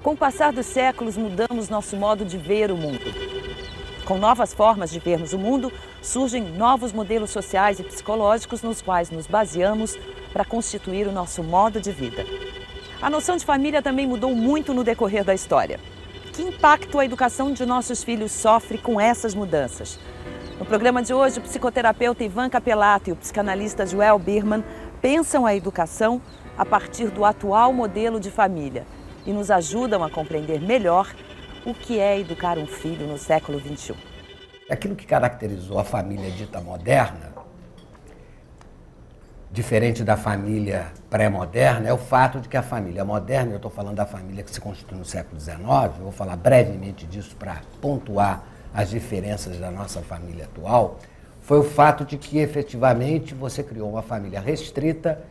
Com o passar dos séculos, mudamos nosso modo de ver o mundo. Com novas formas de vermos o mundo, surgem novos modelos sociais e psicológicos nos quais nos baseamos para constituir o nosso modo de vida. A noção de família também mudou muito no decorrer da história. Que impacto a educação de nossos filhos sofre com essas mudanças? No programa de hoje, o psicoterapeuta Ivan Capelato e o psicanalista Joel Birman pensam a educação a partir do atual modelo de família e nos ajudam a compreender melhor o que é educar um filho no século XXI. Aquilo que caracterizou a família dita moderna, diferente da família pré-moderna, é o fato de que a família moderna, eu estou falando da família que se constitui no século XIX, eu vou falar brevemente disso para pontuar as diferenças da nossa família atual, foi o fato de que efetivamente você criou uma família restrita,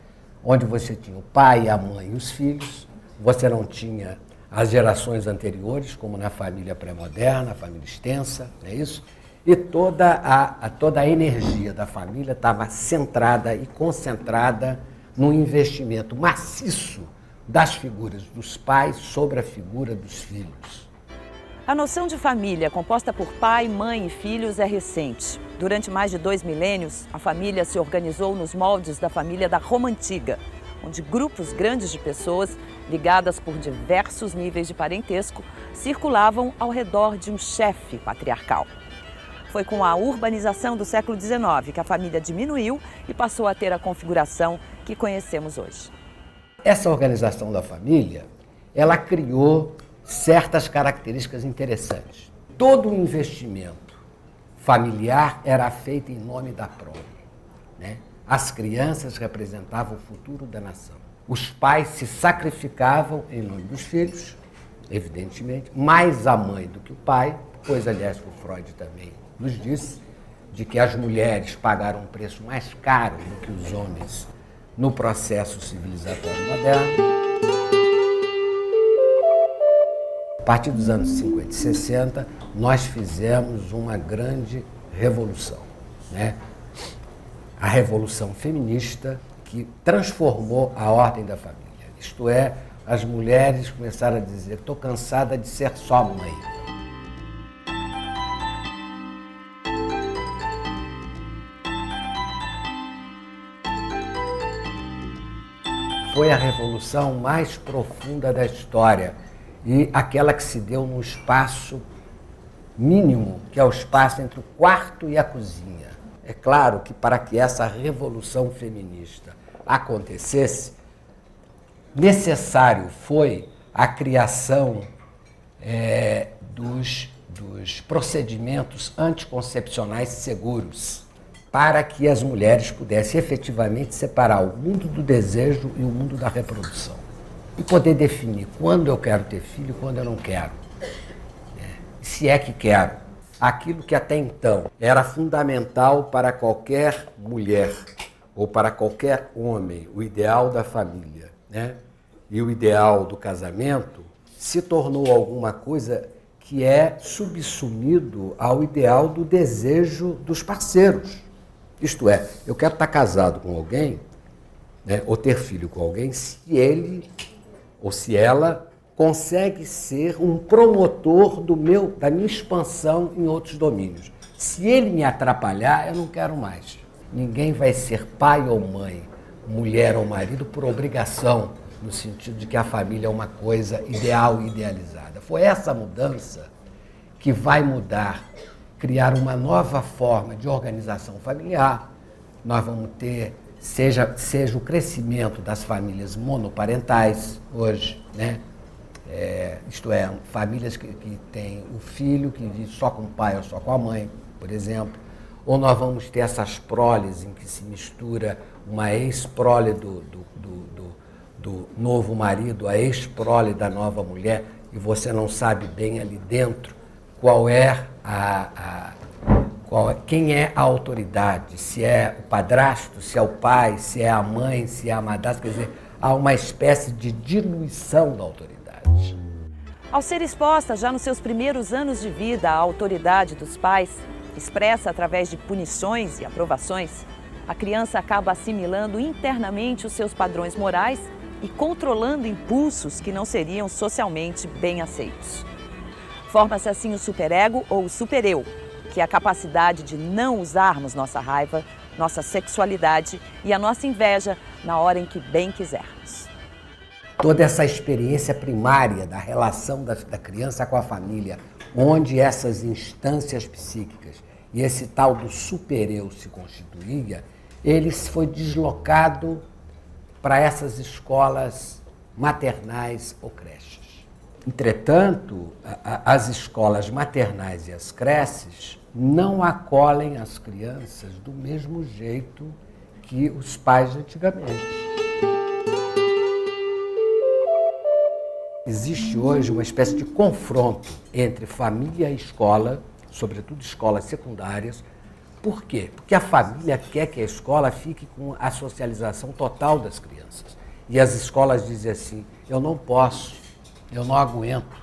onde você tinha o pai, a mãe e os filhos, você não tinha as gerações anteriores, como na família pré-moderna, a família extensa, não é isso? E toda a energia da família estava centrada e concentrada no investimento maciço das figuras dos pais sobre a figura dos filhos. A noção de família composta por pai, mãe e filhos é recente. Durante mais de 2 milênios, a família se organizou nos moldes da família da Roma Antiga, onde grupos grandes de pessoas, ligadas por diversos níveis de parentesco, circulavam ao redor de um chefe patriarcal. Foi com a urbanização do século XIX que a família diminuiu e passou a ter a configuração que conhecemos hoje. Essa organização da família, ela criou certas características interessantes. Todo o investimento familiar era feito em nome da prole, né? As crianças representavam o futuro da nação. Os pais se sacrificavam em nome dos filhos, evidentemente, mais a mãe do que o pai, pois, aliás, o Freud também nos disse de que as mulheres pagaram um preço mais caro do que os homens no processo civilizatório moderno. A partir dos anos 50 e 60, nós fizemos uma grande revolução, né? A revolução feminista que transformou a ordem da família. Isto é, as mulheres começaram a dizer: estou cansada de ser só mãe. Foi a revolução mais profunda da história e aquela que se deu num espaço mínimo, que é o espaço entre o quarto e a cozinha. É claro que para que essa revolução feminista acontecesse, necessário foi a criação dos procedimentos anticoncepcionais seguros, para que as mulheres pudessem efetivamente separar o mundo do desejo e o mundo da reprodução. E poder definir quando eu quero ter filho e quando eu não quero. Se é que quero. Aquilo que até então era fundamental para qualquer mulher ou para qualquer homem, o ideal da família, né? E o ideal do casamento, se tornou alguma coisa que é subsumido ao ideal do desejo dos parceiros. Isto é, eu quero estar casado com alguém, né, ou ter filho com alguém, se ele ou se ela consegue ser um promotor da minha expansão em outros domínios. Se ele me atrapalhar, eu não quero mais. Ninguém vai ser pai ou mãe, mulher ou marido por obrigação, no sentido de que a família é uma coisa ideal e idealizada. Foi essa mudança que vai mudar, criar uma nova forma de organização familiar. Nós vamos ter, seja o crescimento das famílias monoparentais hoje, né? Isto é, famílias que têm o filho que vive só com o pai ou só com a mãe, por exemplo. Ou nós vamos ter essas proles em que se mistura uma ex-prole do novo marido, a ex-prole da nova mulher, e você não sabe bem ali dentro quem é a autoridade, se é o padrasto, se é o pai, se é a mãe, se é a madrasta. Quer dizer, há uma espécie de diluição da autoridade. Ao ser exposta já nos seus primeiros anos de vida à autoridade dos pais, expressa através de punições e aprovações, a criança acaba assimilando internamente os seus padrões morais e controlando impulsos que não seriam socialmente bem aceitos. Forma-se assim o superego ou o supereu, que é a capacidade de não usarmos nossa raiva, nossa sexualidade e a nossa inveja na hora em que bem quisermos. Toda essa experiência primária da relação da criança com a família, onde essas instâncias psíquicas e esse tal do supereu se constituía, ele foi deslocado para essas escolas maternais ou creches. Entretanto, as escolas maternais e as creches não acolhem as crianças do mesmo jeito que os pais antigamente. Existe hoje uma espécie de confronto entre família e escola, sobretudo escolas secundárias. Por quê? Porque a família quer que a escola fique com a socialização total das crianças. E as escolas dizem assim, eu não posso, eu não aguento,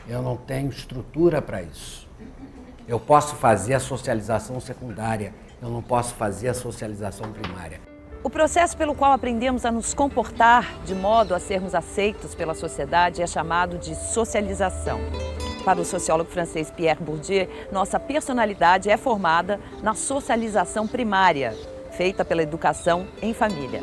eu não tenho estrutura para isso. Eu posso fazer a socialização secundária, eu não posso fazer a socialização primária. O processo pelo qual aprendemos a nos comportar de modo a sermos aceitos pela sociedade é chamado de socialização. Para o sociólogo francês Pierre Bourdieu, nossa personalidade é formada na socialização primária, feita pela educação em família.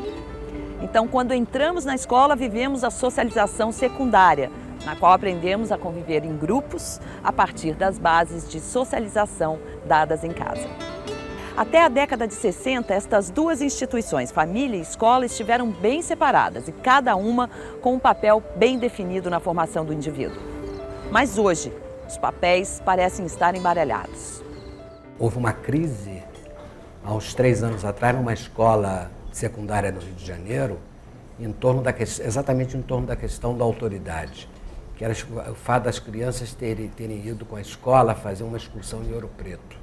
Então, quando entramos na escola, vivemos a socialização secundária, na qual aprendemos a conviver em grupos a partir das bases de socialização dadas em casa. Até a década de 60, estas duas instituições, família e escola, estiveram bem separadas e cada uma com um papel bem definido na formação do indivíduo. Mas hoje, os papéis parecem estar embaralhados. Houve uma crise, há uns 3 anos atrás, numa escola secundária no Rio de Janeiro, exatamente em torno da questão da autoridade, que era o fato das crianças terem ido com a escola fazer uma excursão em Ouro Preto.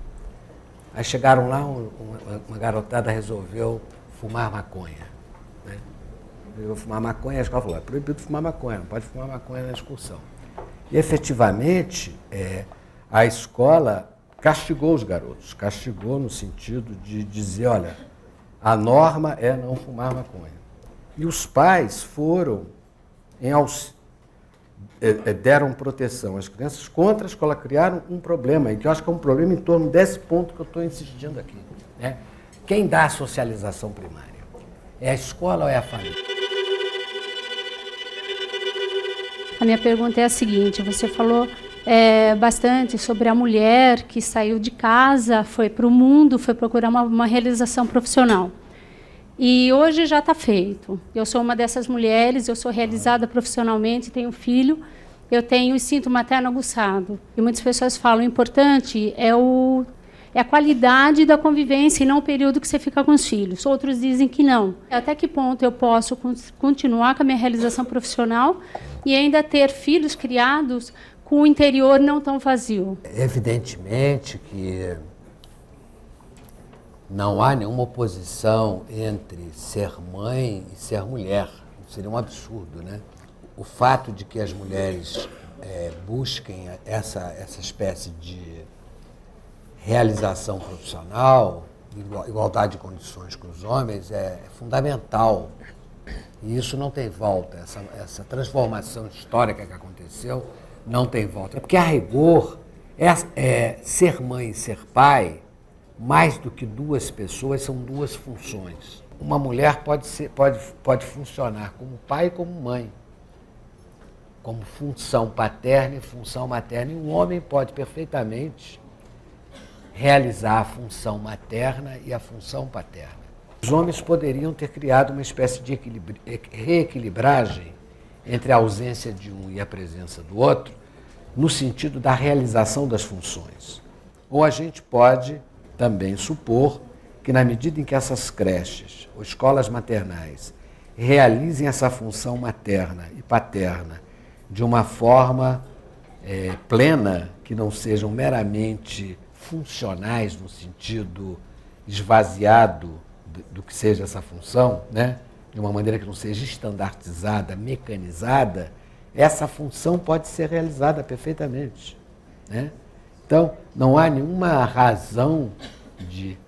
Aí chegaram lá, uma garotada resolveu fumar maconha. Né? Resolveu fumar maconha, a escola falou, é proibido fumar maconha, não pode fumar maconha na excursão. E efetivamente, a escola castigou os garotos, castigou no sentido de dizer, olha, a norma é não fumar maconha. E os pais foram, deram proteção às crianças contra a escola, criaram um problema, e que eu acho que é um problema em torno desse ponto que eu estou insistindo aqui. Né? Quem dá a socialização primária? É a escola ou é a família? A minha pergunta é a seguinte, você falou bastante sobre a mulher que saiu de casa, foi para o mundo, foi procurar uma realização profissional. E hoje já está feito. Eu sou uma dessas mulheres, eu sou realizada profissionalmente, tenho filho, eu tenho o instinto materno aguçado. E muitas pessoas falam, o importante é a qualidade da convivência e não o período que você fica com os filhos. Outros dizem que não. Até que ponto eu posso continuar com a minha realização profissional e ainda ter filhos criados com o interior não tão vazio? Evidentemente que não há nenhuma oposição entre ser mãe e ser mulher. Seria um absurdo, né? O fato de que as mulheres busquem essa espécie de realização profissional, igualdade de condições com os homens, é fundamental. E isso não tem volta. Essa transformação histórica que aconteceu não tem volta. Porque, a rigor, ser mãe e ser pai, mais do que duas pessoas, são duas funções. Uma mulher pode funcionar como pai e como mãe, como função paterna e função materna. E um homem pode perfeitamente realizar a função materna e a função paterna. Os homens poderiam ter criado uma espécie de reequilibragem entre a ausência de um e a presença do outro, no sentido da realização das funções. Ou a gente pode também supor que, na medida em que essas creches ou escolas maternais realizem essa função materna e paterna de uma forma plena, que não sejam meramente funcionais no sentido esvaziado do que seja essa função, né? De uma maneira que não seja estandartizada, mecanizada, essa função pode ser realizada perfeitamente, né? Então, não há nenhuma razão de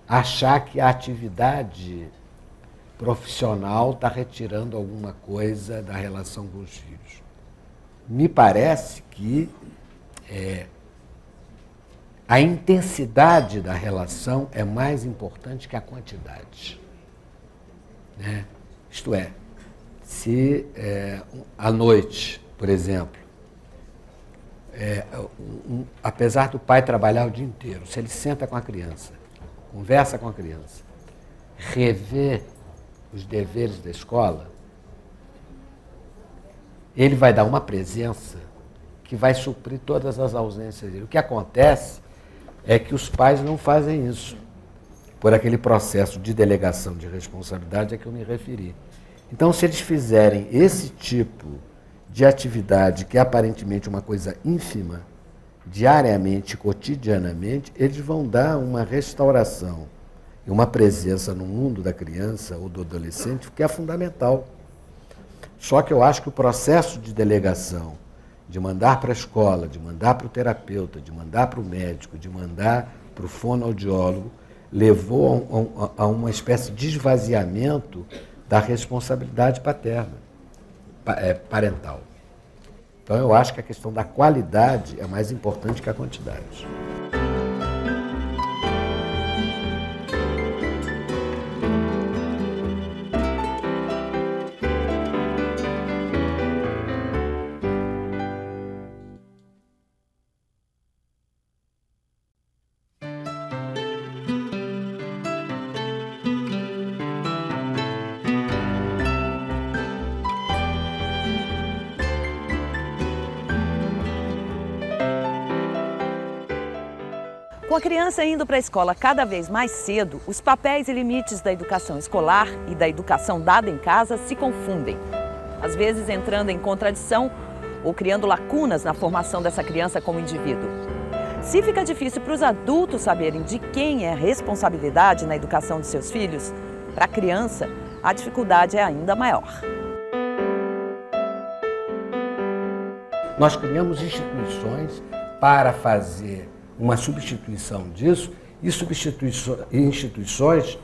achar que a atividade profissional está retirando alguma coisa da relação com os filhos. Me parece que a intensidade da relação é mais importante que a quantidade. Né? Isto é, se à noite, por exemplo, apesar do pai trabalhar o dia inteiro, se ele senta com a criança, conversa com a criança, revê os deveres da escola, ele vai dar uma presença que vai suprir todas as ausências dele. O que acontece é que os pais não fazem isso, por aquele processo de delegação de responsabilidade a que eu me referi. Então, se eles fizerem esse tipo de atividade, que é aparentemente uma coisa ínfima, diariamente, cotidianamente, eles vão dar uma restauração e uma presença no mundo da criança ou do adolescente que é fundamental. Só que eu acho que o processo de delegação, de mandar para a escola, de mandar para o terapeuta, de mandar para o médico, de mandar para o fonoaudiólogo, levou a uma espécie de esvaziamento da responsabilidade parental. Então eu acho que a questão da qualidade é mais importante que a quantidade. Com a criança indo para a escola cada vez mais cedo, os papéis e limites da educação escolar e da educação dada em casa se confundem, às vezes entrando em contradição ou criando lacunas na formação dessa criança como indivíduo. Se fica difícil para os adultos saberem de quem é a responsabilidade na educação de seus filhos, para a criança a dificuldade é ainda maior. Nós criamos instituições para fazer uma substituição disso e instituições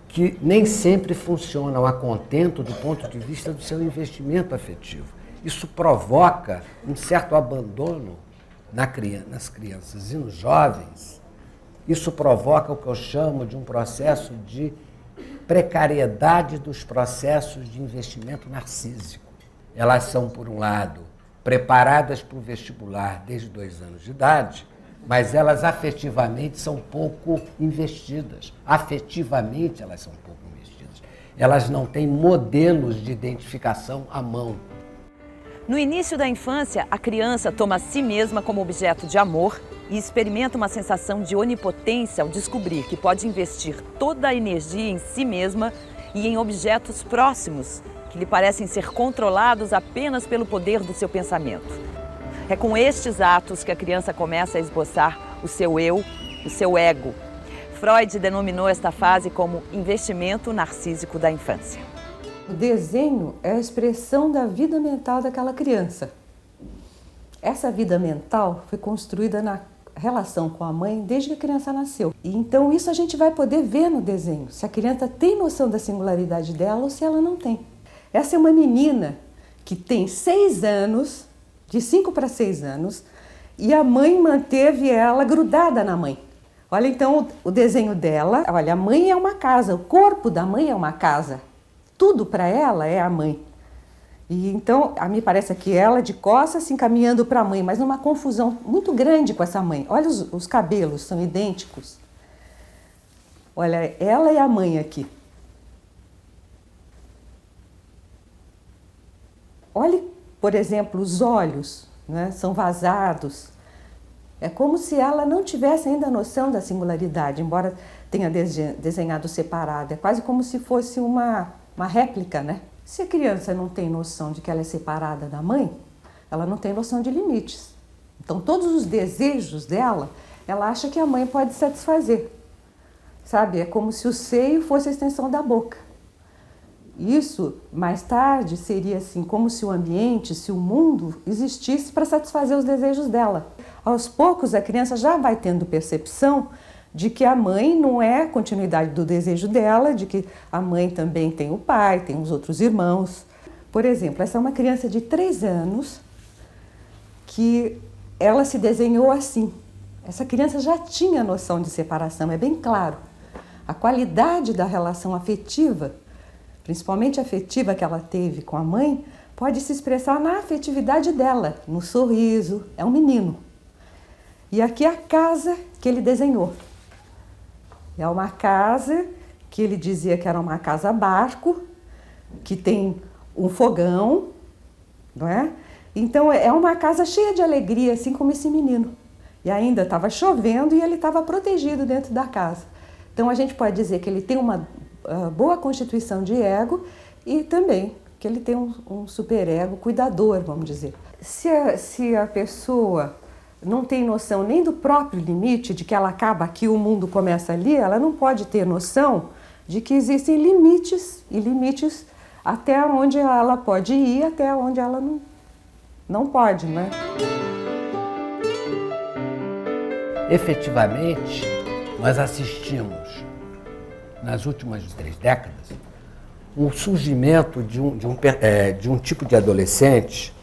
que nem sempre funcionam a contento do ponto de vista do seu investimento afetivo. Isso provoca um certo abandono nas crianças e nos jovens. Isso provoca o que eu chamo de um processo de precariedade dos processos de investimento narcísico. Elas são, por um lado, preparadas para o vestibular desde 2 anos de idade, mas elas afetivamente são pouco investidas. Afetivamente elas são pouco investidas. Elas não têm modelos de identificação à mão. No início da infância, a criança toma a si mesma como objeto de amor e experimenta uma sensação de onipotência ao descobrir que pode investir toda a energia em si mesma e em objetos próximos que lhe parecem ser controlados apenas pelo poder do seu pensamento. É com estes atos que a criança começa a esboçar o seu eu, o seu ego. Freud denominou esta fase como investimento narcísico da infância. O desenho é a expressão da vida mental daquela criança. Essa vida mental foi construída na relação com a mãe desde que a criança nasceu. E então isso a gente vai poder ver no desenho, se a criança tem noção da singularidade dela ou se ela não tem. Essa é uma menina que tem 6 anos, de 5 para 6 anos, e a mãe manteve ela grudada na mãe. Olha então o desenho dela, olha, a mãe é uma casa, o corpo da mãe é uma casa. Tudo para ela é a mãe. E então, a mim parece que ela de costas se encaminhando para a mãe, mas numa confusão muito grande com essa mãe. Olha os cabelos, são idênticos. Olha, ela e a mãe aqui. Olhe, por exemplo, os olhos, né, são vazados. É como se ela não tivesse ainda a noção da singularidade, embora tenha desenhado separado. É quase como se fosse uma réplica, né? Se a criança não tem noção de que ela é separada da mãe, ela não tem noção de limites. Então, todos os desejos dela, ela acha que a mãe pode satisfazer. Sabe? É como se o seio fosse a extensão da boca. Isso, mais tarde, seria assim, como se o ambiente, se o mundo existisse para satisfazer os desejos dela. Aos poucos, a criança já vai tendo percepção de que a mãe não é a continuidade do desejo dela, de que a mãe também tem o pai, tem os outros irmãos. Por exemplo, essa é uma criança de 3 anos que ela se desenhou assim. Essa criança já tinha noção de separação, é bem claro. A qualidade da relação afetiva, principalmente afetiva que ela teve com a mãe, pode se expressar na afetividade dela, no sorriso. É um menino. E aqui é a casa que ele desenhou. É uma casa que ele dizia que era uma casa barco, que tem um fogão, não é? Então é uma casa cheia de alegria, assim como esse menino. E ainda estava chovendo e ele estava protegido dentro da casa. Então a gente pode dizer que ele tem uma boa constituição de ego e também que ele tem um superego cuidador, vamos dizer. Se a pessoa não tem noção nem do próprio limite, de que ela acaba aqui, o mundo começa ali, ela não pode ter noção de que existem limites, e limites até onde ela pode ir, até onde ela não pode, né? Efetivamente, nós assistimos, nas últimas 3 décadas, o surgimento de um tipo de adolescente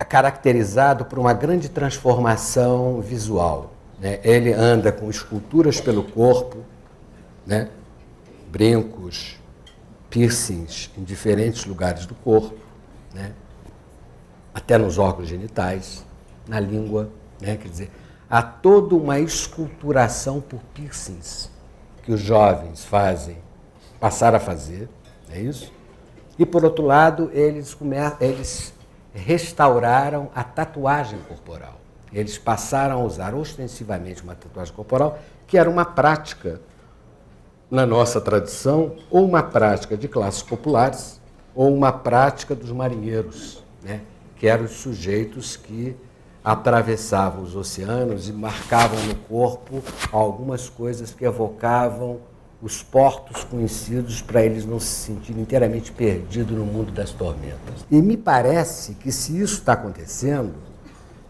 caracterizado por uma grande transformação visual, né? Ele anda com esculturas pelo corpo, né? Brincos, piercings em diferentes lugares do corpo, né? Até nos órgãos genitais, na língua, né? Quer dizer, há toda uma esculturação por piercings que os jovens passaram a fazer, é isso? E, por outro lado, eles restauraram a tatuagem corporal. Eles passaram a usar ostensivamente uma tatuagem corporal, que era uma prática, na nossa tradição, ou uma prática de classes populares, ou uma prática dos marinheiros, né? Que eram os sujeitos que atravessavam os oceanos e marcavam no corpo algumas coisas que evocavam os portos conhecidos para eles não se sentirem inteiramente perdidos no mundo das tormentas. E me parece que se isso está acontecendo,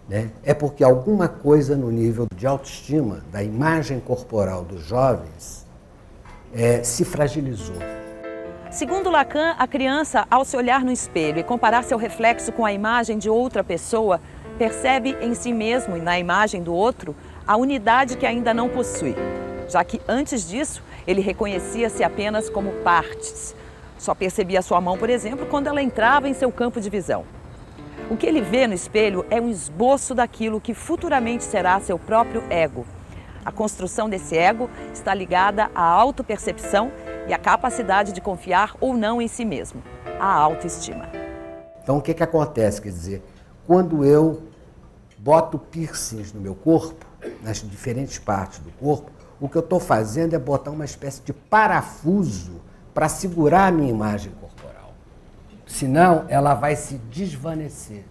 né, é porque alguma coisa no nível de autoestima, da imagem corporal dos jovens, se fragilizou. Segundo Lacan, a criança, ao se olhar no espelho e comparar seu reflexo com a imagem de outra pessoa, percebe em si mesmo e na imagem do outro a unidade que ainda não possui, já que antes disso ele reconhecia-se apenas como partes. Só percebia sua mão, por exemplo, quando ela entrava em seu campo de visão. O que ele vê no espelho é um esboço daquilo que futuramente será seu próprio ego. A construção desse ego está ligada à autopercepção e à capacidade de confiar ou não em si mesmo, a autoestima. Então, o que acontece? Quer dizer, quando eu boto piercings no meu corpo, nas diferentes partes do corpo, o que eu estou fazendo é botar uma espécie de parafuso para segurar a minha imagem corporal. Senão, ela vai se desvanecer,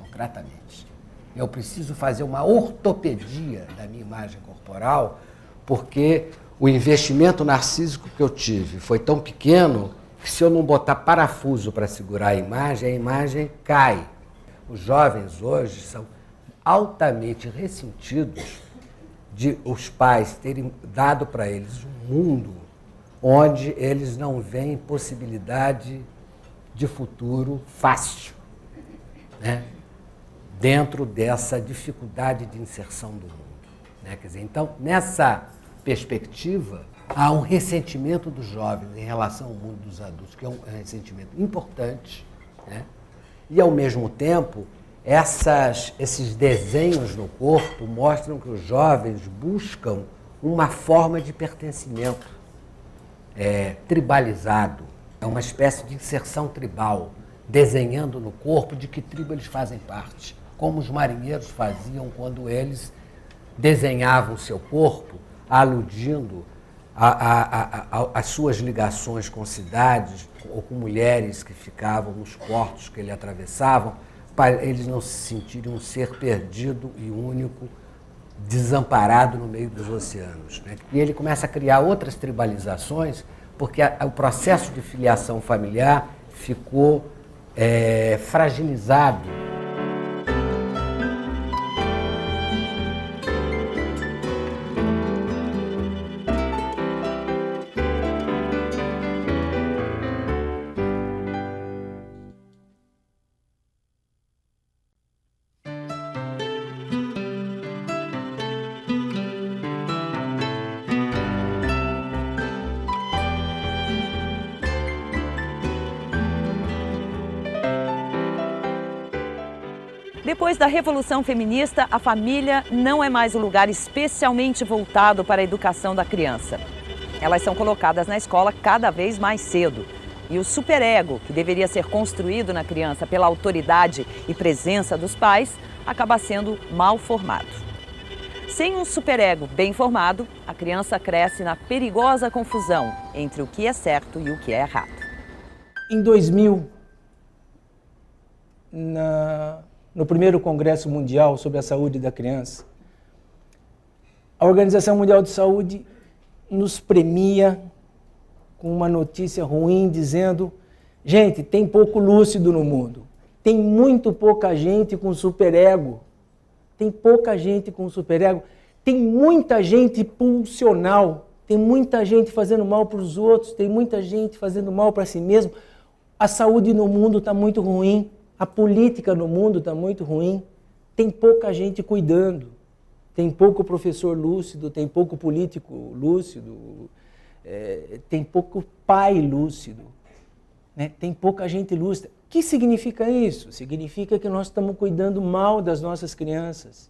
concretamente. Eu preciso fazer uma ortopedia da minha imagem corporal, porque o investimento narcísico que eu tive foi tão pequeno que se eu não botar parafuso para segurar a imagem cai. Os jovens hoje são altamente ressentidos de os pais terem dado para eles um mundo onde eles não veem possibilidade de futuro fácil, né? Dentro dessa dificuldade de inserção do mundo, né? Quer dizer, então, nessa perspectiva, há um ressentimento dos jovens em relação ao mundo dos adultos, que é um ressentimento importante, né? E, ao mesmo tempo, esses desenhos no corpo mostram que os jovens buscam uma forma de pertencimento tribalizado. É uma espécie de inserção tribal, desenhando no corpo de que tribo eles fazem parte, como os marinheiros faziam quando eles desenhavam seu corpo, aludindo às suas ligações com cidades ou com mulheres que ficavam nos portos que ele atravessavam, para eles não se sentirem um ser perdido e único, desamparado no meio dos oceanos, né? E ele começa a criar outras tribalizações, porque o processo de filiação familiar ficou fragilizado. Depois da Revolução Feminista, a família não é mais um lugar especialmente voltado para a educação da criança. Elas são colocadas na escola cada vez mais cedo. E o superego, que deveria ser construído na criança pela autoridade e presença dos pais, acaba sendo mal formado. Sem um superego bem formado, a criança cresce na perigosa confusão entre o que é certo e o que é errado. Em 2000, no primeiro Congresso Mundial sobre a Saúde da Criança, a Organização Mundial de Saúde nos premia com uma notícia ruim dizendo: gente, tem pouco lúcido no mundo, tem muito pouca gente com superego, tem pouca gente com superego, tem muita gente pulsional, tem muita gente fazendo mal para os outros, tem muita gente fazendo mal para si mesmo. A saúde no mundo está muito ruim, a política no mundo está muito ruim, tem pouca gente cuidando, tem pouco professor lúcido, tem pouco político lúcido, tem pouco pai lúcido, né? Tem pouca gente lúcida. O que significa isso? Significa que nós estamos cuidando mal das nossas crianças,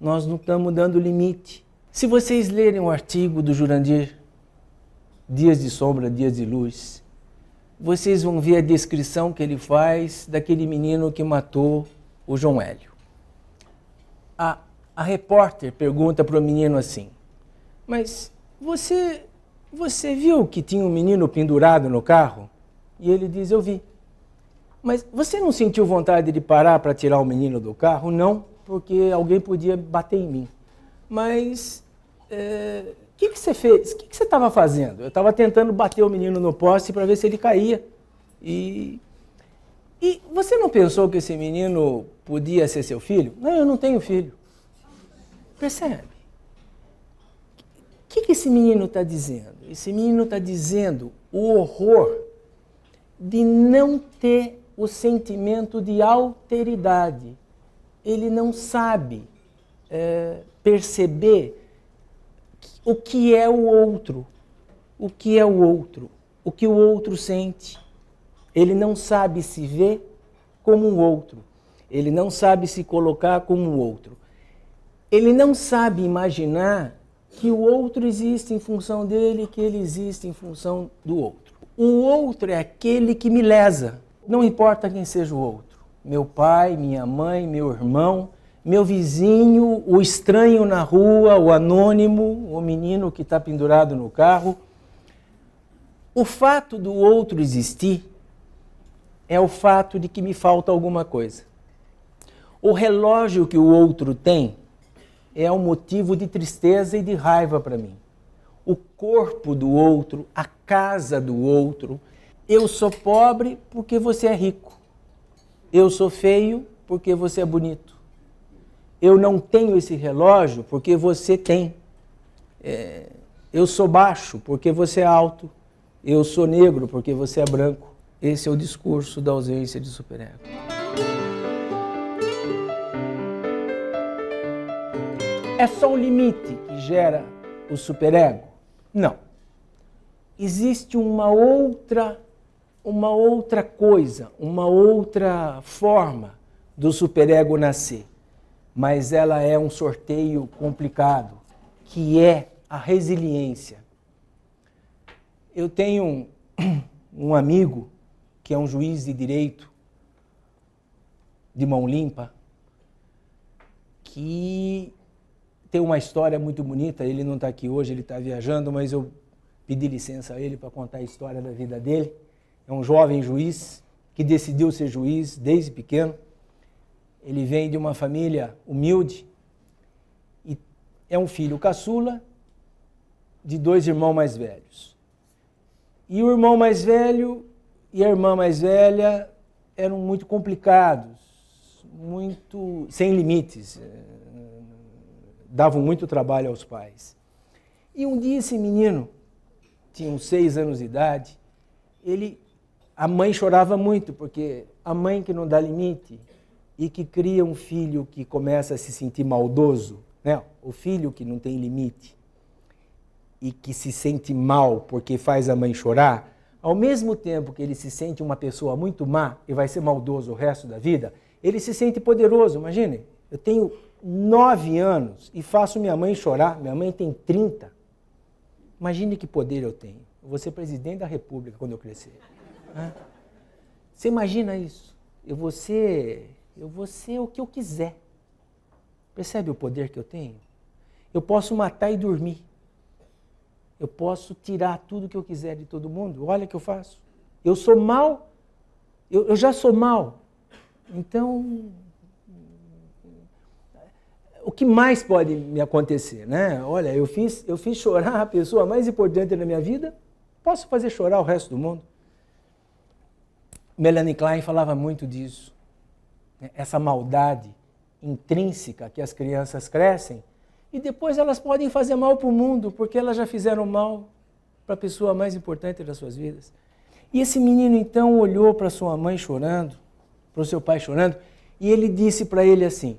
nós não estamos dando limite. Se vocês lerem o artigo do Jurandir, Dias de Sombra, Dias de Luz, vocês vão ver a descrição que ele faz daquele menino que matou o João Hélio. A repórter pergunta para o menino assim: mas você viu que tinha um menino pendurado no carro? E ele diz: eu vi. Mas você não sentiu vontade de parar para tirar o menino do carro? Não, porque alguém podia bater em mim. Mas o que você fez? O que você estava fazendo? Eu estava tentando bater o menino no poste para ver se ele caía. E você não pensou que esse menino podia ser seu filho? Não, eu não tenho filho. Percebe? O que esse menino está dizendo? Esse menino está dizendo o horror de não ter o sentimento de alteridade. Ele não sabe perceber o que é o outro, o que é o outro, o que o outro sente. Ele não sabe se ver como um outro, ele não sabe se colocar como um outro. Ele não sabe imaginar que o outro existe em função dele, que ele existe em função do outro. O outro é aquele que me lesa, não importa quem seja o outro. Meu pai, minha mãe, meu irmão, meu vizinho, o estranho na rua, o anônimo, o menino que está pendurado no carro. O fato do outro existir é o fato de que me falta alguma coisa. O relógio que o outro tem é um motivo de tristeza e de raiva para mim. O corpo do outro, a casa do outro. Eu sou pobre porque você é rico. Eu sou feio porque você é bonito. Eu não tenho esse relógio porque você tem. Eu sou baixo porque você é alto. Eu sou negro porque você é branco. Esse é o discurso da ausência de superego. É só o limite que gera o superego? Não. Existe uma outra coisa, uma outra forma do superego nascer, mas ela é um sorteio complicado, que é a resiliência. Eu tenho um amigo que é um juiz de direito de mão limpa, que tem uma história muito bonita. Ele não está aqui hoje, ele está viajando, mas eu pedi licença a ele para contar a história da vida dele. É um jovem juiz que decidiu ser juiz desde pequeno. Ele vem de uma família humilde e é um filho caçula de 2 irmãos mais velhos. E o irmão mais velho e a irmã mais velha eram muito complicados, muito sem limites, davam muito trabalho aos pais. E um dia esse menino, tinha uns 6 anos de idade, a mãe chorava muito, porque a mãe que não dá limite e que cria um filho que começa a se sentir maldoso, né? O filho que não tem limite e que se sente mal porque faz a mãe chorar, ao mesmo tempo que ele se sente uma pessoa muito má e vai ser maldoso o resto da vida, Ele se sente poderoso, imagine. Eu tenho 9 anos e faço minha mãe chorar. Minha mãe tem 30. Imagine que poder eu tenho. Eu vou ser presidente da República quando eu crescer. Você imagina isso? Eu vou ser o que eu quiser. Percebe o poder que eu tenho? Eu posso matar e dormir. Eu posso tirar tudo que eu quiser de todo mundo. Olha o que eu faço. Eu sou mal. Eu já sou mal. Então, o que mais pode me acontecer, né? Olha, eu fiz chorar a pessoa mais importante da minha vida, posso fazer chorar o resto do mundo. Melanie Klein falava muito disso. Essa maldade intrínseca que as crianças crescem e depois elas podem fazer mal para o mundo, porque elas já fizeram mal para a pessoa mais importante das suas vidas. E esse menino então olhou para sua mãe chorando, para o seu pai chorando, e ele disse para ele assim: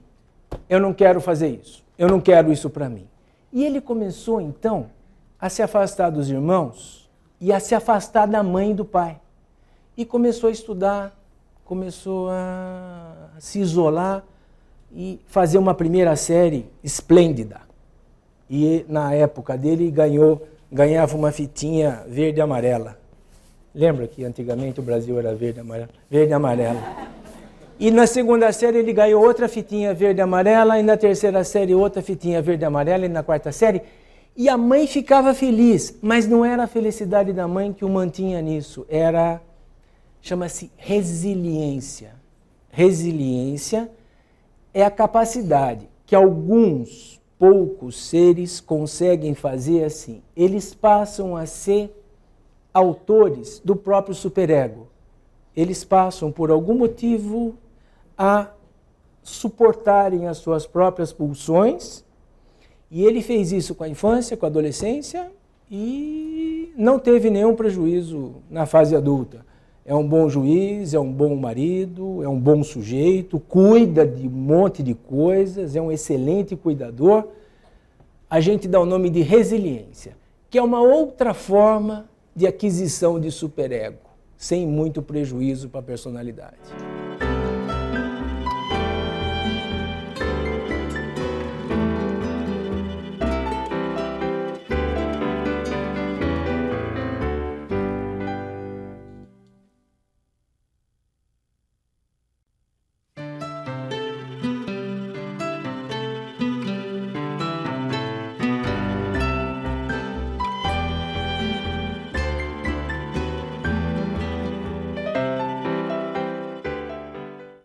eu não quero fazer isso, eu não quero isso para mim. E ele começou então a se afastar dos irmãos e a se afastar da mãe e do pai. E começou a estudar, começou a se isolar e fazer uma primeira série esplêndida. E na época dele ganhava uma fitinha verde e amarela. Lembra que antigamente o Brasil era verde e amarelo? E na segunda série ele ganhou outra fitinha verde e amarela, e na terceira série outra fitinha verde e amarela, e na quarta série. E a mãe ficava feliz, mas não era a felicidade da mãe que o mantinha nisso, chama-se resiliência. Resiliência é a capacidade que alguns poucos seres conseguem fazer assim. Eles passam a ser autores do próprio superego. Eles passam, por algum motivo, a suportarem as suas próprias pulsões, e ele fez isso com a infância, com a adolescência, e não teve nenhum prejuízo na fase adulta. É um bom juiz, é um bom marido, é um bom sujeito, cuida de um monte de coisas, é um excelente cuidador. A gente dá o nome de resiliência, que é uma outra forma de aquisição de superego, sem muito prejuízo para a personalidade.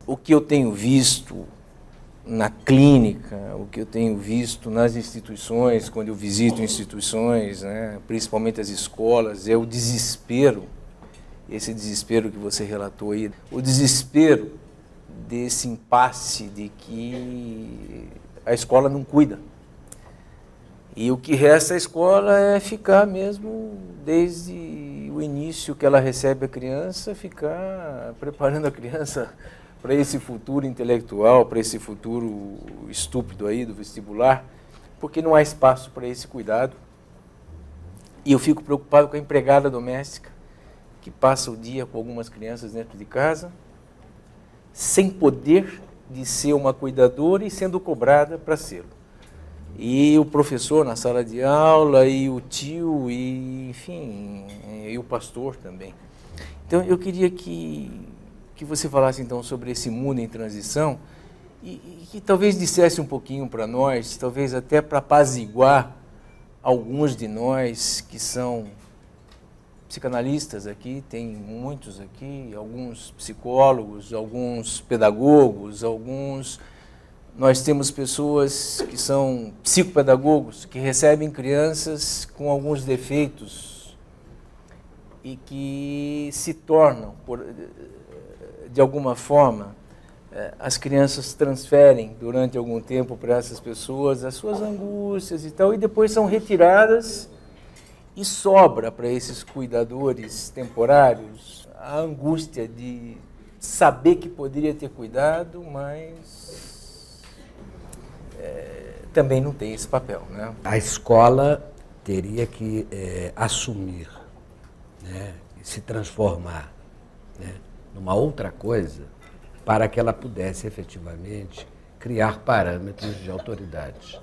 O que eu tenho visto na clínica, o que eu tenho visto nas instituições, quando eu visito instituições, né, principalmente as escolas, é o desespero, esse desespero que você relatou aí, o desespero desse impasse de que a escola não cuida. E o que resta à escola é ficar mesmo, desde o início que ela recebe a criança, ficar preparando a criança para esse futuro intelectual, para esse futuro estúpido aí do vestibular, porque não há espaço para esse cuidado. E eu fico preocupado com a empregada doméstica, que passa o dia com algumas crianças dentro de casa, sem poder de ser uma cuidadora e sendo cobrada para ser. E o professor na sala de aula, e o tio, e enfim, e o pastor também. Então eu queria que você falasse então sobre esse mundo em transição e que talvez dissesse um pouquinho para nós, talvez até para apaziguar alguns de nós que são psicanalistas aqui, tem muitos aqui, alguns psicólogos, alguns pedagogos, nós temos pessoas que são psicopedagogos, que recebem crianças com alguns defeitos e que se tornam, de alguma forma, as crianças transferem durante algum tempo para essas pessoas as suas angústias e tal, e depois são retiradas e sobra para esses cuidadores temporários a angústia de saber que poderia ter cuidado, mas também não tem esse papel, né? A escola teria que assumir, né, e se transformar, né, numa outra coisa para que ela pudesse efetivamente criar parâmetros de autoridade,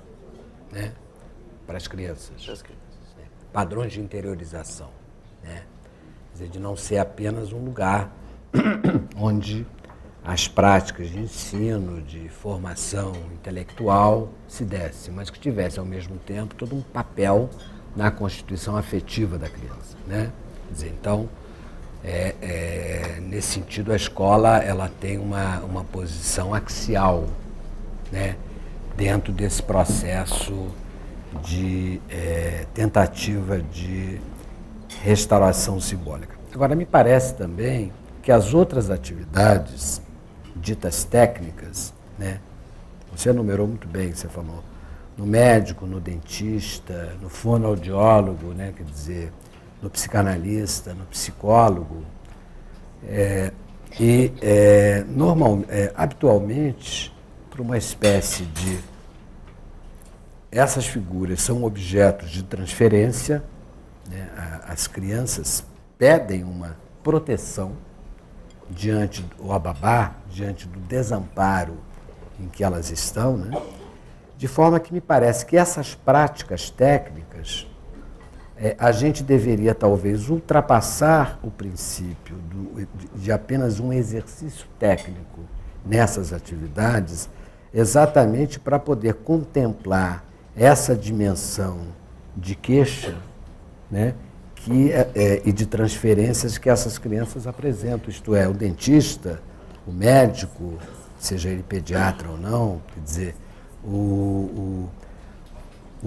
né, para as crianças, né, padrões de interiorização, né, quer dizer, de não ser apenas um lugar onde as práticas de ensino, de formação intelectual se dessem, mas que tivesse ao mesmo tempo todo um papel na constituição afetiva da criança, né? Quer dizer, então, nesse sentido, a escola ela tem uma posição axial, né, dentro desse processo de tentativa de restauração simbólica. Agora, me parece também que as outras atividades ditas técnicas, né, você enumerou muito bem, você falou, no médico, no dentista, no fonoaudiólogo, né, quer dizer, no psicanalista, no psicólogo, habitualmente, por uma espécie de... Essas figuras são objetos de transferência, né, as crianças pedem uma proteção diante do ababá, diante do desamparo em que elas estão, né? De forma que me parece que essas práticas técnicas, a gente deveria talvez ultrapassar o princípio de apenas um exercício técnico nessas atividades, exatamente para poder contemplar essa dimensão de queixa, né, e de transferências que essas crianças apresentam, isto é, o dentista, o médico, seja ele pediatra ou não, quer dizer, o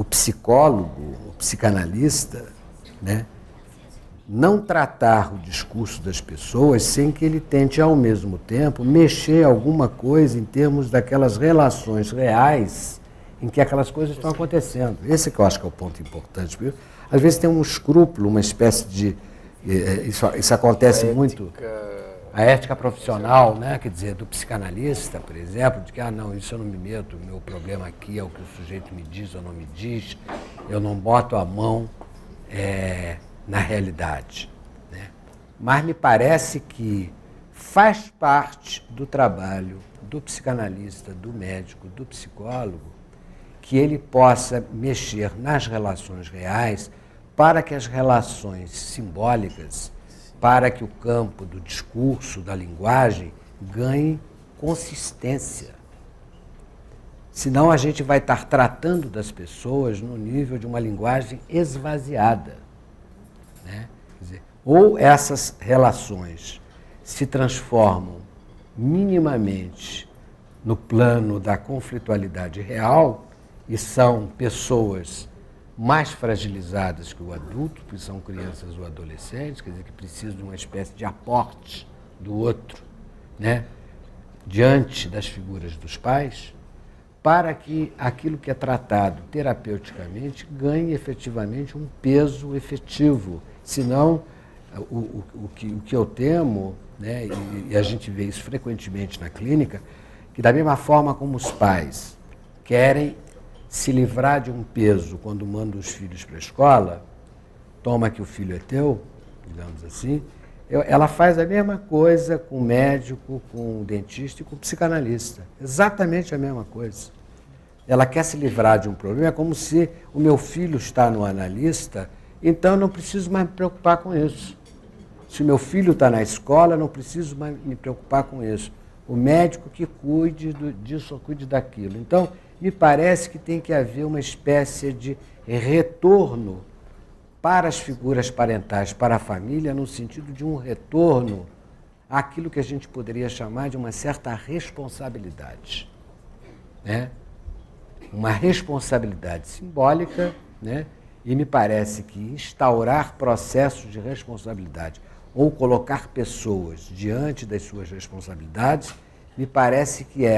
psicólogo, o psicanalista, né, não tratar o discurso das pessoas sem que ele tente, ao mesmo tempo, mexer alguma coisa em termos daquelas relações reais em que aquelas coisas estão acontecendo. Esse que eu acho que é o ponto importante. Viu? Às vezes tem um escrúpulo, uma espécie de... Isso acontece muito. A ética profissional, né? Quer dizer, do psicanalista, por exemplo, de que, não, isso eu não me meto, o meu problema aqui é o que o sujeito me diz ou não me diz, eu não boto a mão na realidade. Né? Mas me parece que faz parte do trabalho do psicanalista, do médico, do psicólogo, que ele possa mexer nas relações reais para que as relações simbólicas, para que o campo do discurso, da linguagem, ganhe consistência. Senão a gente vai estar tratando das pessoas no nível de uma linguagem esvaziada. Né? Quer dizer, ou essas relações se transformam minimamente no plano da conflitualidade real e são pessoas mais fragilizadas que o adulto, que são crianças ou adolescentes, quer dizer, que precisam de uma espécie de aporte do outro, né, diante das figuras dos pais, para que aquilo que é tratado terapeuticamente ganhe efetivamente um peso efetivo. Senão, o que eu temo, né, e a gente vê isso frequentemente na clínica, que da mesma forma como os pais querem se livrar de um peso quando mandam os filhos para a escola, toma que o filho é teu, digamos assim, ela faz a mesma coisa com o médico, com o dentista e com o psicanalista. Exatamente a mesma coisa. Ela quer se livrar de um problema, é como se o meu filho está no analista, então eu não preciso mais me preocupar com isso. Se o meu filho está na escola, eu não preciso mais me preocupar com isso. O médico que cuide disso ou cuide daquilo. Então, me parece que tem que haver uma espécie de retorno para as figuras parentais, para a família, no sentido de um retorno àquilo que a gente poderia chamar de uma certa responsabilidade. Né? Uma responsabilidade simbólica, né? E me parece que instaurar processos de responsabilidade ou colocar pessoas diante das suas responsabilidades, me parece que é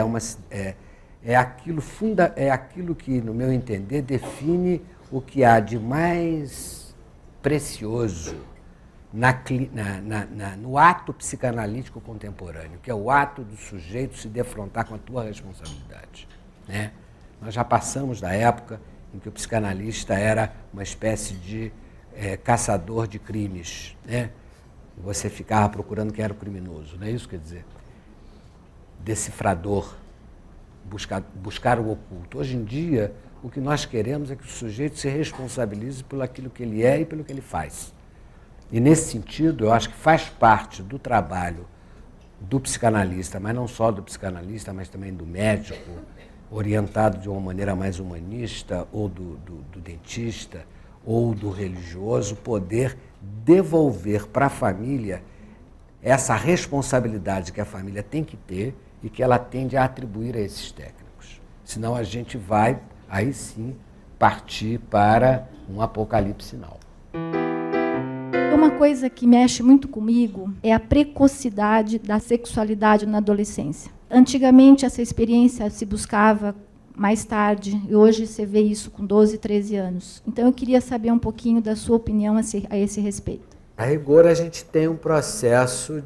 aquilo que, no meu entender, define o que há de mais precioso no ato psicanalítico contemporâneo, que é o ato do sujeito se defrontar com a tua responsabilidade. Né? Nós já passamos da época em que o psicanalista era uma espécie de caçador de crimes. Né? Você ficava procurando quem era o criminoso, não é isso? Quer dizer, decifrador, buscar o oculto. Hoje em dia, o que nós queremos é que o sujeito se responsabilize por aquilo que ele é e pelo que ele faz. E, nesse sentido, eu acho que faz parte do trabalho do psicanalista, mas não só do psicanalista, mas também do médico, orientado de uma maneira mais humanista, ou do dentista, ou do religioso, poder devolver para a família essa responsabilidade que a família tem que ter e que ela tende a atribuir a esses técnicos. Senão a gente vai, aí sim, partir para um apocalipse final. Uma coisa que mexe muito comigo é a precocidade da sexualidade na adolescência. Antigamente, essa experiência se buscava mais tarde, e hoje você vê isso com 12, 13 anos. Então, eu queria saber um pouquinho da sua opinião a esse respeito. A rigor, a gente tem um processo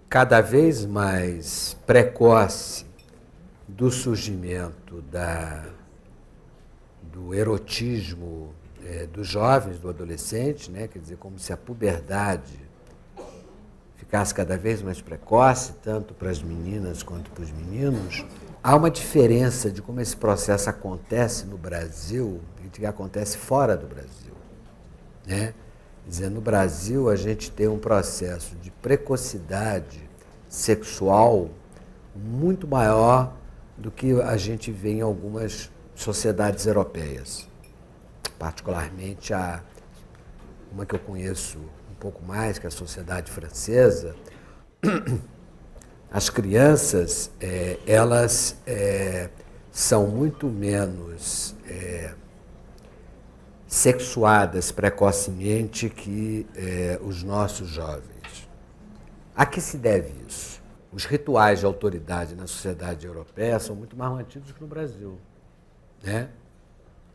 cada vez mais precoce do surgimento do erotismo dos jovens, do adolescente, né? Quer dizer, como se a puberdade ficasse cada vez mais precoce, tanto para as meninas quanto para os meninos. Há uma diferença de como esse processo acontece no Brasil e de que acontece fora do Brasil, né? Quer dizer, no Brasil a gente tem um processo de precocidade sexual muito maior do que a gente vê em algumas sociedades europeias, particularmente uma que eu conheço um pouco mais, que é a sociedade francesa. As crianças, elas são muito menos sexuadas precocemente que os nossos jovens. A que se deve isso? Os rituais de autoridade na sociedade europeia são muito mais mantidos que no Brasil, né?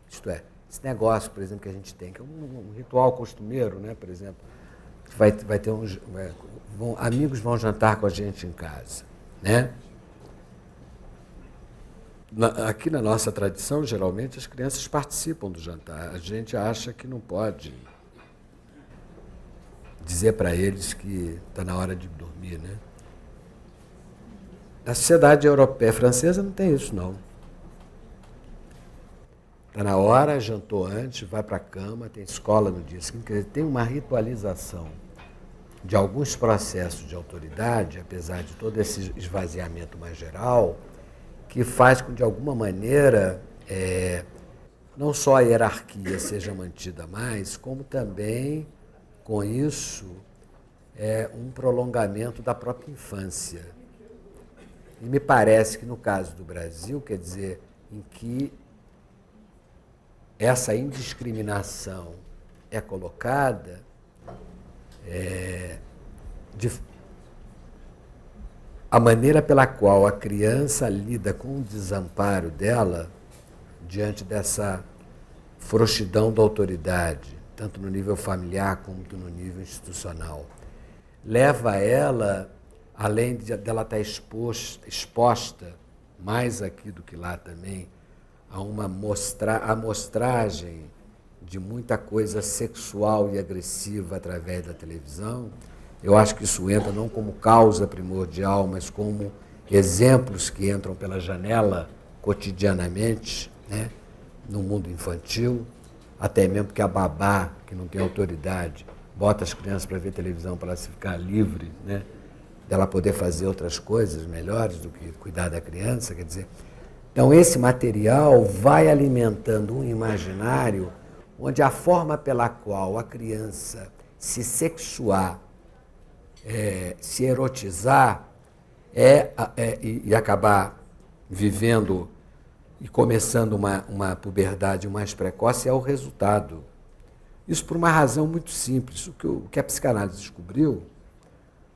Isto é, esse negócio, por exemplo, que a gente tem, que é um ritual costumeiro, né? Por exemplo, vai ter amigos vão jantar com a gente em casa, né? Aqui na nossa tradição, geralmente, as crianças participam do jantar. A gente acha que não pode dizer para eles que está na hora de dormir, né? Na sociedade europeia francesa não tem isso, não. Está na hora, jantou antes, vai para a cama, tem escola no dia seguinte. Quer dizer, tem uma ritualização de alguns processos de autoridade, apesar de todo esse esvaziamento mais geral, que faz com que, de alguma maneira, não só a hierarquia seja mantida mais, como também, com isso, um prolongamento da própria infância. E me parece que, no caso do Brasil, quer dizer, em que essa indiscriminação é colocada, a maneira pela qual a criança lida com o desamparo dela diante dessa frouxidão da autoridade, tanto no nível familiar como no nível institucional, leva ela, além dela estar exposta, mais aqui do que lá também, a uma amostragem de muita coisa sexual e agressiva através da televisão. Eu acho que isso entra não como causa primordial, mas como exemplos que entram pela janela cotidianamente, né, no mundo infantil, até mesmo porque a babá, que não tem autoridade, bota as crianças para ver televisão para ela se ficar livre, né, dela poder fazer outras coisas melhores do que cuidar da criança, quer dizer. Então, esse material vai alimentando um imaginário onde a forma pela qual a criança se sexuar, se erotizar e acabar vivendo e começando uma puberdade mais precoce é o resultado. Isso por uma razão muito simples. O que a psicanálise descobriu,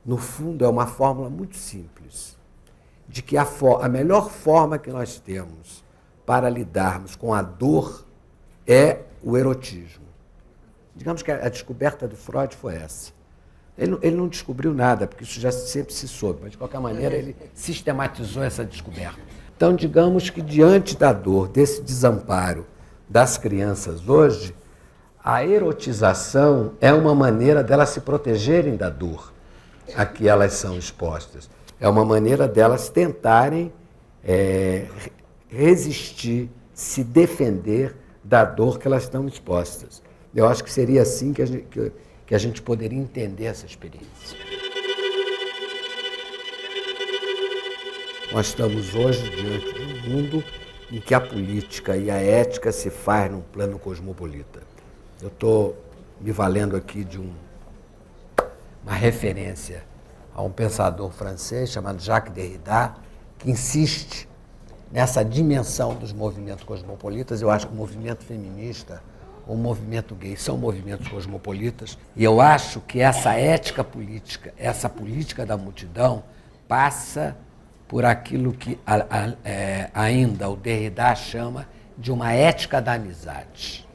no fundo, é uma fórmula muito simples, de que a melhor forma que nós temos para lidarmos com a dor é o erotismo. Digamos que a descoberta do Freud foi essa. Ele não descobriu nada, porque isso já sempre se soube, mas de qualquer maneira ele sistematizou essa descoberta. Então, digamos que diante da dor, desse desamparo das crianças hoje, a erotização é uma maneira delas se protegerem da dor. a que elas são expostas. É uma maneira delas tentarem resistir, se defender da dor que elas estão expostas. Eu acho que seria assim que a gente poderia entender essa experiência. Nós estamos hoje diante de um mundo em que a política e a ética se faz num plano cosmopolita. Eu estou me valendo aqui de uma referência a um pensador francês chamado Jacques Derrida, que insiste nessa dimensão dos movimentos cosmopolitas. Eu acho que o movimento feminista ou o movimento gay são movimentos cosmopolitas, e eu acho que essa ética política, essa política da multidão, passa por aquilo que ainda o Derrida chama de uma ética da amizade.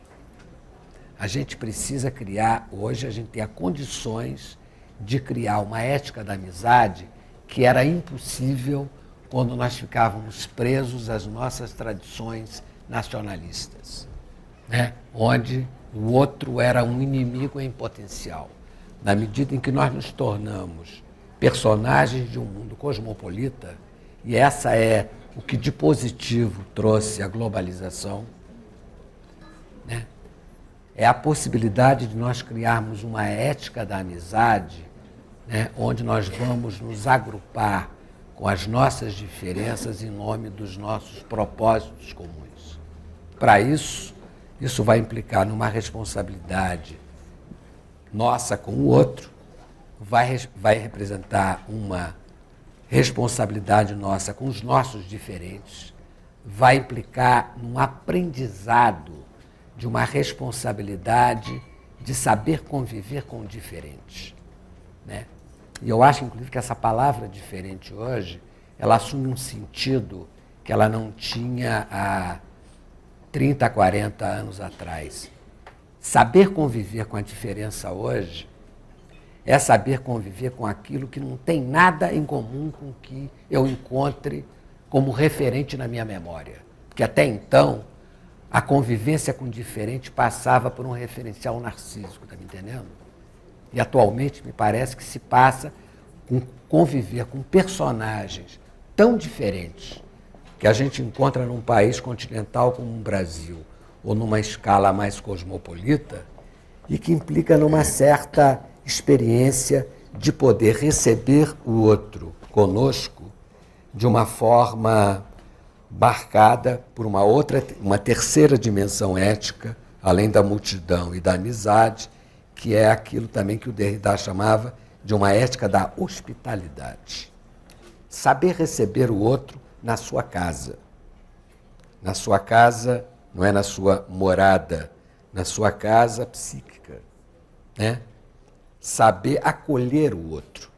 A gente precisa criar, hoje a gente tem condições de criar uma ética da amizade que era impossível quando nós ficávamos presos às nossas tradições nacionalistas, né? Onde o outro era um inimigo em potencial. Na medida em que nós nos tornamos personagens de um mundo cosmopolita, e essa é o que de positivo trouxe a globalização, né? É a possibilidade de nós criarmos uma ética da amizade, né? Onde nós vamos nos agrupar com as nossas diferenças em nome dos nossos propósitos comuns. Para isso vai implicar numa responsabilidade nossa com o outro, vai representar uma responsabilidade nossa com os nossos diferentes, vai implicar num aprendizado de uma responsabilidade de saber conviver com o diferente, né? E eu acho, inclusive, que essa palavra diferente hoje, ela assume um sentido que ela não tinha há 30, 40 anos atrás. Saber conviver com a diferença hoje é saber conviver com aquilo que não tem nada em comum com o que eu encontre como referente na minha memória. Porque até então, a convivência com o diferente passava por um referencial narcísico, está me entendendo? E atualmente me parece que se passa com conviver com personagens tão diferentes que a gente encontra num país continental como o Brasil, ou numa escala mais cosmopolita, e que implica numa certa experiência de poder receber o outro conosco de uma forma marcada por uma terceira dimensão ética, além da multidão e da amizade, que é aquilo também que o Derrida chamava de uma ética da hospitalidade. Saber receber o outro na sua casa. Na sua casa, não é na sua morada, na sua casa psíquica, né? Saber acolher o outro,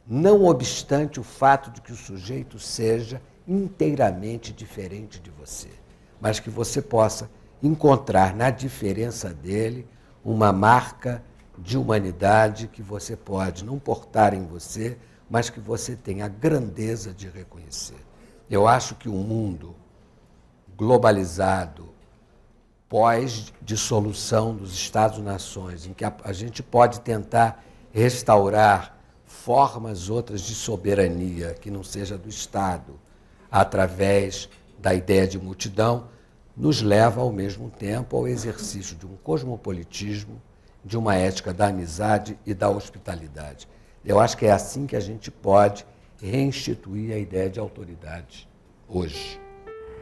não obstante o fato de que o sujeito seja inteiramente diferente de você, mas que você possa encontrar na diferença dele uma marca de humanidade que você pode não portar em você, mas que você tem a grandeza de reconhecer. Eu acho que o mundo globalizado, pós-dissolução dos Estados-nações, em que a gente pode tentar restaurar formas outras de soberania que não seja do Estado, através da ideia de multidão, nos leva ao mesmo tempo ao exercício de um cosmopolitismo, de uma ética da amizade e da hospitalidade. Eu acho que é assim que a gente pode reinstituir a ideia de autoridade hoje.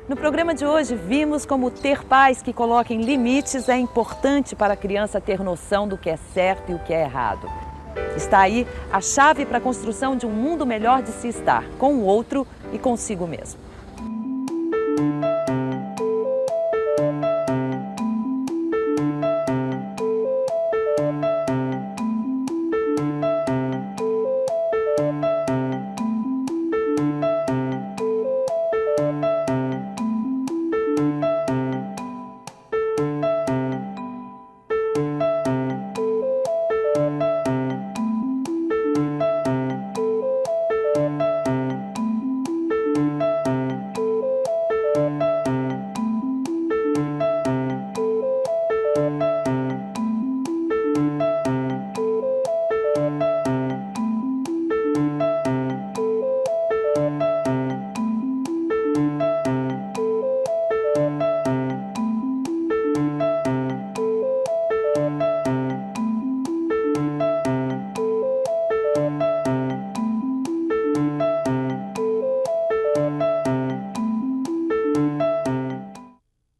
No programa de hoje, vimos como ter pais que coloquem limites é importante para a criança ter noção do que é certo e o que é errado. Está aí a chave para a construção de um mundo melhor de se estar, com o outro e consigo mesmo.